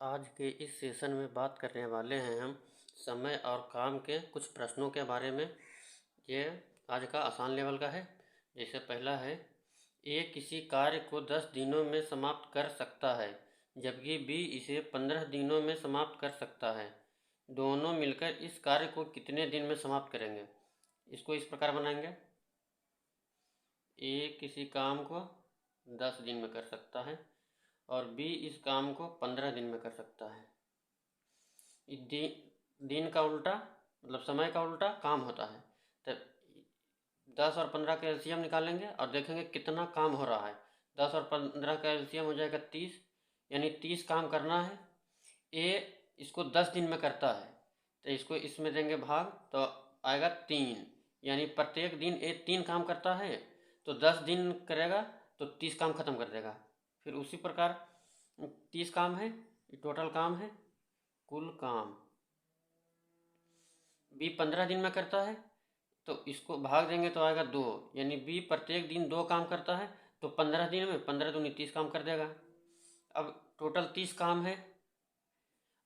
आज के इस सेशन में बात करने वाले हैं हम समय और काम के कुछ प्रश्नों के बारे में। ये आज का आसान लेवल का है। जैसे पहला है, ए किसी कार्य को 10 दिनों में समाप्त कर सकता है जबकि बी इसे 15 दिनों में समाप्त कर सकता है। दोनों मिलकर इस कार्य को कितने दिन में समाप्त करेंगे? इसको इस प्रकार बनाएंगे। ए किसी काम को 10 दिन में कर सकता है और बी इस काम को 15 दिन में कर सकता है। दिन का उल्टा मतलब समय का उल्टा काम होता है। तो 10 और 15 का एलसीएम निकालेंगे और देखेंगे कितना काम हो रहा है। 10 और 15 का एलसीएम हो जाएगा 30, यानी 30 काम करना है। ए इसको 10 दिन में करता है तो इसको इसमें देंगे भाग, तो आएगा 3, यानी प्रत्येक दिन ए 3 काम करता है तो 10 दिन करेगा तो 30 काम खत्म कर देगा। फिर उसी प्रकार 30 काम है, टोटल काम है, कुल काम। बी 15 दिन में करता है तो इसको भाग देंगे तो आएगा 2, यानी बी प्रत्येक दिन 2 काम करता है तो 15 दिन में 15 दूनी 30 काम कर देगा। अब टोटल 30 काम है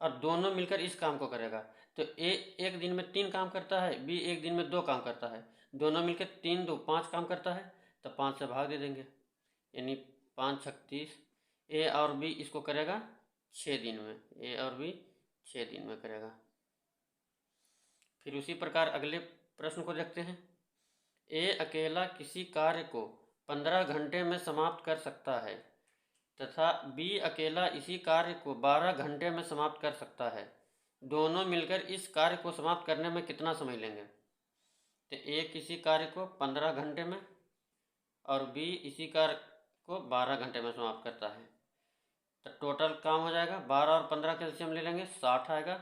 और दोनों मिलकर इस काम को करेगा। तो ए एक दिन में 3 काम करता है, बी एक दिन में 2 काम करता है, दोनों मिलकर 3 2 5 काम करता है तो 5 से भाग दे देंगे, यानी 5 36। ए और बी इसको करेगा 6 दिन में, ए और बी 6 दिन में करेगा। फिर उसी प्रकार अगले प्रश्न को देखते हैं। ए अकेला किसी कार्य को 15 घंटे में समाप्त कर सकता है तथा बी अकेला इसी कार्य को 12 घंटे में समाप्त कर सकता है। दोनों मिलकर इस कार्य को समाप्त करने में कितना समय लेंगे? तो ए किसी कार्य को 15 घंटे में और बी इसी कार्य को 12 घंटे में समाप्त करता है। तो टोटल काम हो जाएगा 12 और 15 का एलसीएम ले लेंगे, 60 आएगा,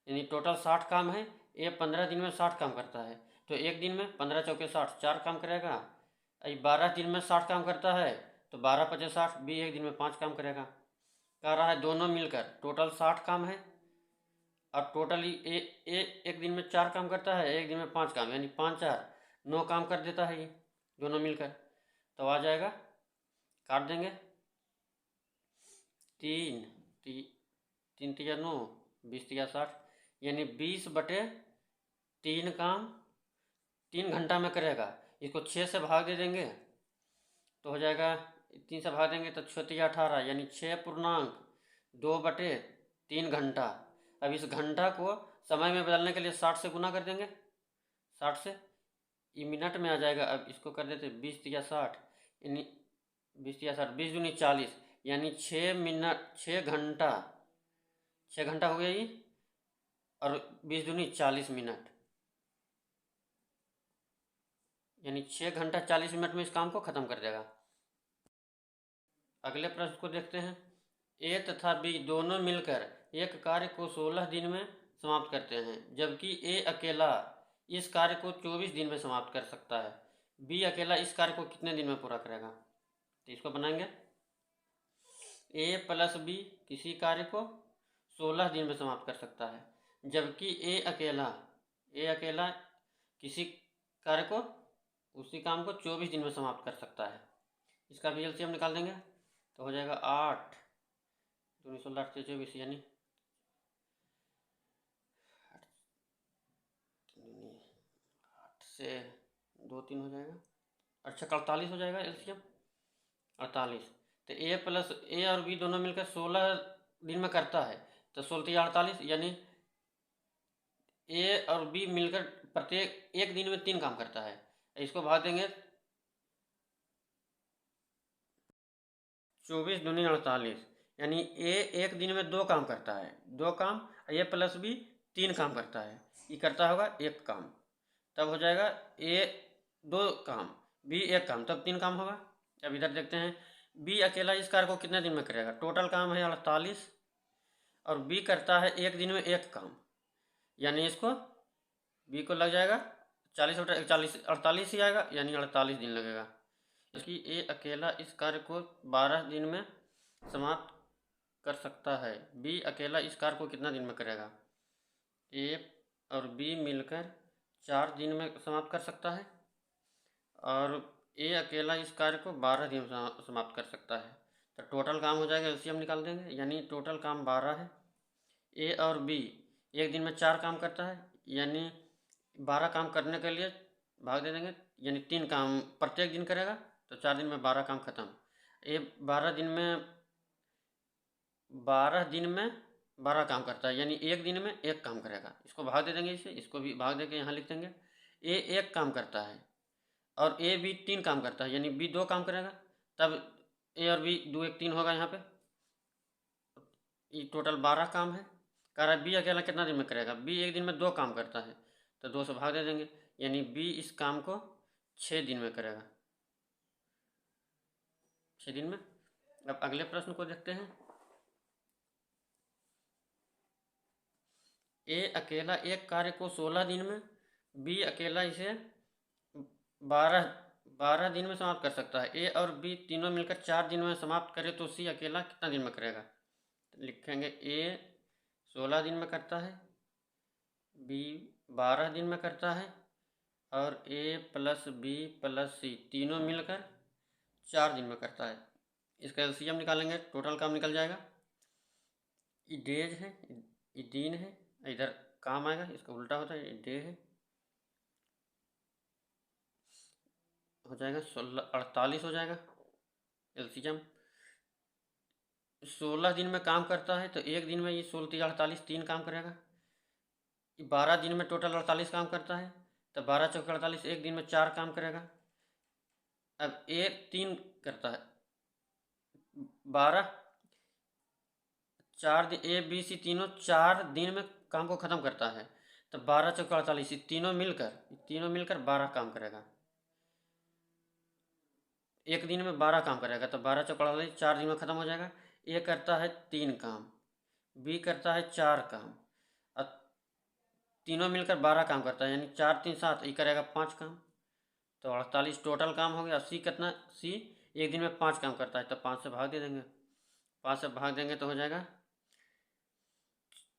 यानी टोटल 60 काम है। ये 15 दिन में 60 काम करता है तो एक दिन में 15 चौके 60 4 काम करेगा। ये 12 दिन में 60 काम करता है तो 12 पचे 60, बी एक दिन में 5 काम करेगा। कह रहा है दोनों मिलकर टोटल 60 काम है और टोटली एक दिन में 4 काम करता है, एक दिन में 5 काम, यानी 5 4 9 काम कर देता है ये दोनों मिलकर। तो आ जाएगा, काट देंगे, 3 3 3 9 20 60, यानी 20/3 काम 3 घंटा में करेगा। इसको 6 से भाग दे देंगे तो हो जाएगा, 3 से भाग देंगे तो 6 18, यानी 6 पूर्णांक 2/3 घंटा। अब इस घंटा को समय में बदलने के लिए 60 से गुना कर देंगे, 60 से ये मिनट में आ जाएगा। अब इसको कर देते 20 3 60, यानी 20 3 60 20 दूनी 40, यानी 6 मिनट 6 घंटा 6 घंटा हो गया ये, और 20 दूनी 40 मिनट, यानी 6 घंटा 40 मिनट में इस काम को ख़त्म कर देगा। अगले प्रश्न को देखते हैं। ए तथा बी दोनों मिलकर एक कार्य को 16 दिन में समाप्त करते हैं जबकि ए अकेला इस कार्य को 24 दिन में समाप्त कर सकता है। बी अकेला इस कार्य को कितने दिन में पूरा करेगा? तो इसको बनाएंगे। ए प्लस बी किसी कार्य को 16 दिन में समाप्त कर सकता है जबकि ए अकेला किसी कार्य को उसी काम को 24 दिन में समाप्त कर सकता है। इसका भी एलसीएम निकाल देंगे तो हो जाएगा 8 दूनी 16 8 24, यानी 8 से 2 3 हो जाएगा, अच्छा 48 हो जाएगा एलसीएम 48। तो ए प्लस ए और बी दोनों मिलकर 16 दिन में करता है तो 16 48, यानी ए और बी मिलकर प्रत्येक एक दिन में 3 काम करता है। इसको भाग देंगे 24 दूनी 48, यानी ए एक दिन में 2 काम करता है, 2 काम, ए प्लस बी 3 काम करता है, ये करता होगा 1 काम, तब हो जाएगा ए 2 काम बी 1 काम, तब 3 काम होगा। अब इधर देखते हैं, बी अकेला इस कार्य को कितने दिन में करेगा? टोटल काम है 48 और बी करता है एक दिन में 1 काम, यानी इसको बी को लग जाएगा 40/41 48 ही आएगा, यानी 48 दिन लगेगा। कि ए अकेला इस कार्य को 12 दिन में समाप्त कर सकता है। बी अकेला इस कार्य को कितना दिन में करेगा? ए और बी मिलकर 4 दिन में समाप्त कर सकता है और ए अकेला इस कार्य को 12 दिन में समाप्त कर सकता है। तो टोटल काम हो जाएगा, एलसीएम निकाल देंगे, यानी टोटल काम 12 है। ए और बी एक दिन में 4 काम करता है, यानी 12 काम करने के लिए भाग दे देंगे, यानी 3 काम प्रत्येक दिन करेगा, तो 4 दिन में 12 काम खत्म। ए 12 दिन में 12 काम करता है, यानी एक दिन में 1 काम करेगा। इसको भाग दे देंगे, इसे, इसको भी भाग दे के यहाँ लिख देंगे। ए 1 काम करता है और ए बी 3 काम करता है, यानी बी 2 काम करेगा, तब ए और बी 2 1 3 होगा यहाँ पे। ये टोटल 12 काम है। कह रहा है बी अकेला कितना दिन में करेगा, बी एक दिन में 2 काम करता है, तो 2 से भाग दे देंगे, यानी बी इस काम को 6 दिन में करेगा, 6 दिन में। अब अगले प्रश्न को देखते हैं। ए अकेला एक कार्य को 16 दिन में, बी अकेला इसे 12 दिन में समाप्त कर सकता है। ए और बी तीनों मिलकर 4 दिन में समाप्त करे तो सी अकेला कितना दिन में करेगा। लिखेंगे ए 16 दिन में करता है, बी 12 दिन में करता है, और ए प्लस बी प्लस सी तीनों मिलकर 4 दिन में करता है। इसका एलसीएम निकालेंगे, टोटल काम निकल जाएगा। ये डेज है, ये दिन है, इधर काम आएगा, इसका उल्टा होता है, ये डे है, हो जाएगा 16 48 हो जाएगा एलसीएम। 16 दिन में काम करता है, तो एक दिन में ये 16 3 48 3 काम करेगा। 12 दिन में टोटल 48 काम करता है, तो 12 चौके 48 एक दिन में 4 काम करेगा। अब ए 3 करता है, 12 4 दिन, ए बी सी तीनों 4 दिन में काम को ख़त्म करता है, तो 12 चौके 48 तीनों मिलकर 12 काम करेगा। एक दिन में 12 काम करेगा, तो 12 चौके 48 4 दिन में ख़त्म हो जाएगा। ए करता है 3 काम, बी करता है 4 काम, और तीनों मिलकर 12 काम करता है, यानी 4 3 7, ये करेगा 5 काम, तो 48 टोटल काम हो गया। सी कितना, सी एक दिन में 5 काम करता है, तो 5 से भाग दे देंगे, 5 से भाग देंगे तो हो जाएगा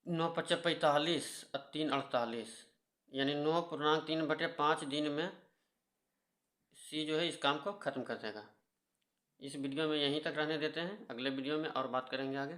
9 5 45 और 3 48, यानी 9.3/5 दिन में सी जो है इस काम को ख़त्म कर देगा। इस वीडियो में यहीं तक रहने देते हैं, अगले वीडियो में और बात करेंगे आगे।